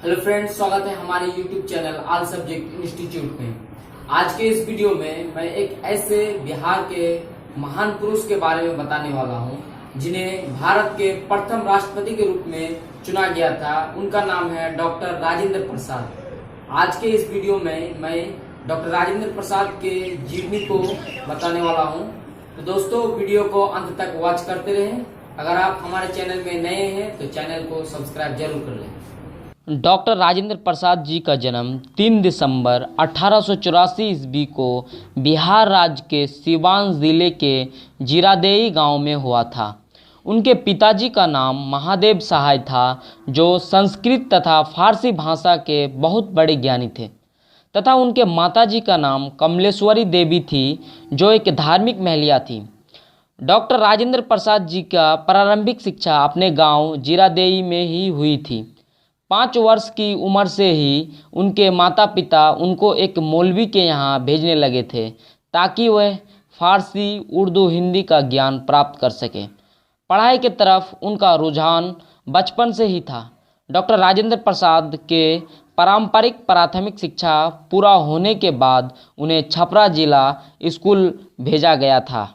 Hello friends, स्वागत है हमारे YouTube channel all subject institute में। आज के इस वीडियो में मैं एक ऐसे बिहार के महान पुरुष के बारे में बताने वाला हूं जिन्हें भारत के प्रथम राष्ट्रपति के रूप में चुना गया था। उनका नाम है डॉक्टर राजेंद्र प्रसाद। आज के इस वीडियो में मैं डॉक्टर राजेंद्र प्रसाद के जीवनी को बताने वाला हूं। तो दोस्तों, वीडियो को अंत तक वॉच करते रहें। अगर आप हमारे चैनल में नए हैं तो चैनल को सब्सक्राइब जरूर कर लें। डॉक्टर राजेंद्र प्रसाद जी का जन्म 3 दिसंबर 1884 ईस्वी को बिहार राज्य के सीवान जिले के जीरादेई गांव में हुआ था। उनके पिताजी का नाम महादेव सहाय था, जो संस्कृत तथा फारसी भाषा के बहुत बड़े ज्ञानी थे, तथा उनके माताजी का नाम कमलेश्वरी देवी थी, जो एक धार्मिक महिला थी। डॉक्टर राजेंद्र प्रसाद जी का प्रारंभिक शिक्षा अपने गांव जीरादेई में ही हुई थी। 5 वर्ष की उम्र से ही उनके माता पिता उनको एक मौलवी के यहाँ भेजने लगे थे, ताकि वह फारसी, उर्दू, हिंदी का ज्ञान प्राप्त कर सके। पढ़ाई की तरफ उनका रुझान बचपन से ही था। डॉक्टर राजेंद्र प्रसाद के पारंपरिक प्राथमिक शिक्षा पूरा होने के बाद उन्हें छपरा जिला स्कूल भेजा गया था।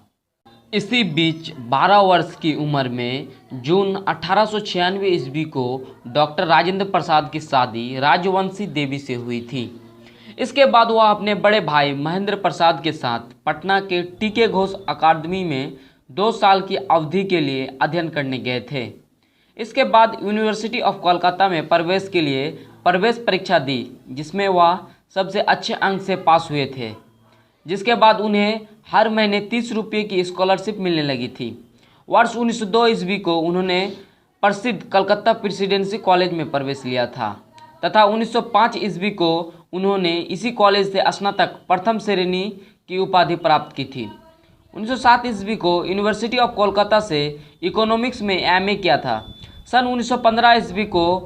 इसी बीच 12 वर्ष की उम्र में जून 1896 ईस्वी को डॉक्टर राजेंद्र प्रसाद की शादी राजवंशी देवी से हुई थी। इसके बाद वह अपने बड़े भाई महेंद्र प्रसाद के साथ पटना के टीके घोष अकादमी में 2 साल की अवधि के लिए अध्ययन करने गए थे। इसके बाद यूनिवर्सिटी ऑफ कोलकाता में प्रवेश के लिए प्रवेश परीक्षा दी, जिसमें वह सबसे अच्छे अंक से पास हुए थे। जिसके बाद उन्हें हर महीने 30 रुपये की स्कॉलरशिप मिलने लगी थी। वर्ष 1902 ईस्वी को उन्होंने प्रसिद्ध कलकत्ता प्रेसिडेंसी कॉलेज में प्रवेश लिया था, तथा 1905 ईस्वी को उन्होंने इसी कॉलेज से स्नातक प्रथम श्रेणी की उपाधि प्राप्त की थी। 1907 ईस्वी को यूनिवर्सिटी ऑफ कोलकाता से इकोनॉमिक्स में एमए किया था। सन 1915 ईस्वी को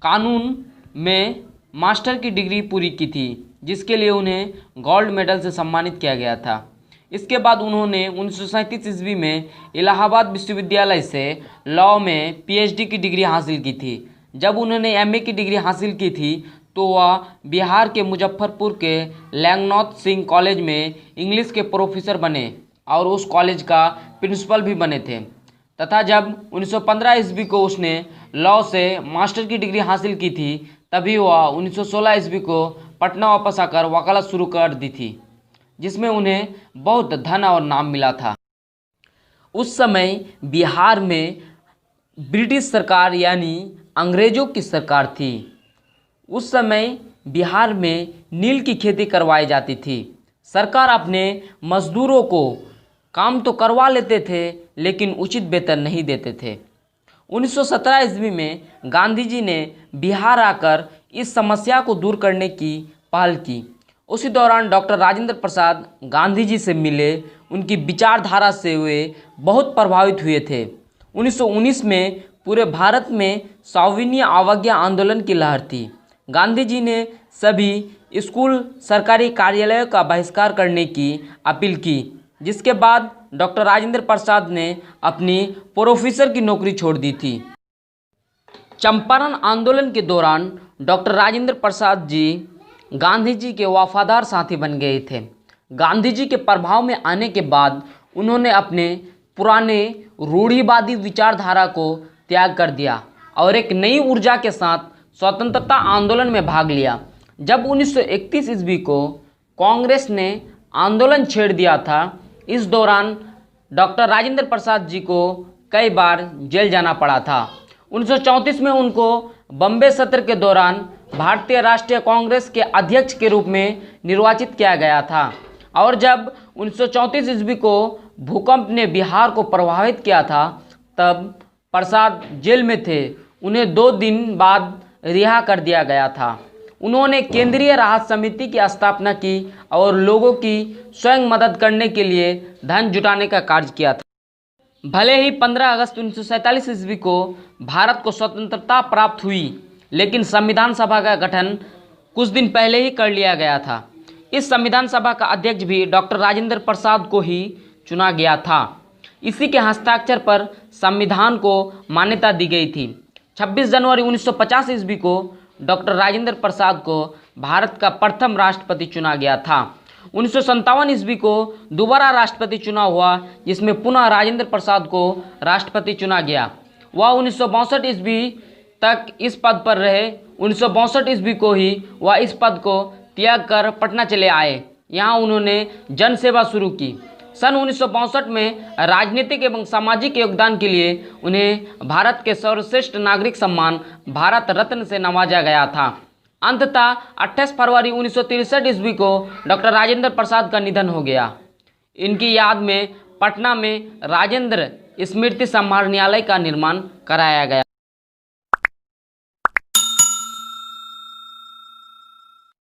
कानून में मास्टर की डिग्री पूरी की थी, जिसके लिए उन्हें गोल्ड मेडल से सम्मानित किया गया था। इसके बाद उन्होंने 1937 ईस्वी में इलाहाबाद विश्वविद्यालय से लॉ में पीएचडी की डिग्री हासिल की थी। जब उन्होंने एमए की डिग्री हासिल की थी तो वह बिहार के मुजफ्फरपुर के लैंगनौत सिंह कॉलेज में इंग्लिश के प्रोफेसर बने और उस कॉलेज का प्रिंसिपल भी बने थे। तथा जब 1915 ईस्वी को उसने लॉ से मास्टर की डिग्री हासिल की थी, तभी वह 1916 ईस्वी को पटना वापस आकर वकालत शुरू कर दी थी, जिसमें उन्हें बहुत धन और नाम मिला था। उस समय बिहार में ब्रिटिश सरकार यानी अंग्रेज़ों की सरकार थी। उस समय बिहार में नील की खेती करवाई जाती थी। सरकार अपने मजदूरों को काम तो करवा लेते थे, लेकिन उचित वेतन नहीं देते थे। 1917 ईस्वी में गांधी जी ने बिहार आकर इस समस्या को दूर करने की पहल की। उसी दौरान डॉक्टर राजेंद्र प्रसाद गांधी जी से मिले। उनकी विचारधारा से वे बहुत प्रभावित हुए थे। 1919 में पूरे भारत में सविनय अवज्ञा आंदोलन की लहर थी। गांधी जी ने सभी स्कूल, सरकारी कार्यालयों का बहिष्कार करने की अपील की, जिसके बाद डॉक्टर राजेंद्र प्रसाद ने अपनी प्रोफेसर की नौकरी छोड़ दी थी। चंपारण आंदोलन के दौरान डॉक्टर राजेंद्र प्रसाद जी गांधी जी के वफादार साथी बन गए थे। गांधी जी के प्रभाव में आने के बाद उन्होंने अपने पुराने रूढ़िवादी विचारधारा को त्याग कर दिया और एक नई ऊर्जा के साथ स्वतंत्रता आंदोलन में भाग लिया। जब 1931 ईस्वी को कांग्रेस ने आंदोलन छेड़ दिया था, इस दौरान डॉक्टर राजेंद्र प्रसाद जी को कई बार जेल जाना पड़ा था। 1934 में उनको बम्बे सत्र के दौरान भारतीय राष्ट्रीय कांग्रेस के अध्यक्ष के रूप में निर्वाचित किया गया था। और जब 1934 ईस्वी को भूकंप ने बिहार को प्रभावित किया था, तब प्रसाद जेल में थे। उन्हें 2 दिन बाद रिहा कर दिया गया था। उन्होंने केंद्रीय राहत समिति की स्थापना की और लोगों की स्वयं मदद करने के लिए धन जुटाने का कार्य किया था। भले ही 15 अगस्त 1947 ईस्वी को भारत को स्वतंत्रता प्राप्त हुई, लेकिन संविधान सभा का गठन कुछ दिन पहले ही कर लिया गया था। इस संविधान सभा का अध्यक्ष भी डॉक्टर राजेंद्र प्रसाद को ही चुना गया था। इसी के हस्ताक्षर पर संविधान को मान्यता दी गई थी। 26 जनवरी 1950 ईस्वी को डॉक्टर राजेंद्र प्रसाद को भारत का प्रथम राष्ट्रपति चुना गया था। 1957 ईस्वी को दोबारा राष्ट्रपति चुनाव हुआ, जिसमें पुनः राजेंद्र प्रसाद को राष्ट्रपति चुना गया। वह 1962 ईस्वी तक इस पद पर रहे। 1962 ईस्वी को ही वह इस पद को त्याग कर पटना चले आए। यहाँ उन्होंने जनसेवा शुरू की। सन 1962 में राजनीतिक एवं सामाजिक योगदान के लिए उन्हें भारत के सर्वश्रेष्ठ नागरिक सम्मान भारत रत्न से नवाजा गया था। अंततः 28 फरवरी 1963 ईस्वी को डॉक्टर राजेंद्र प्रसाद का निधन हो गया। इनकी याद में पटना में राजेंद्र स्मृति समाहरणालय का निर्माण कराया गया।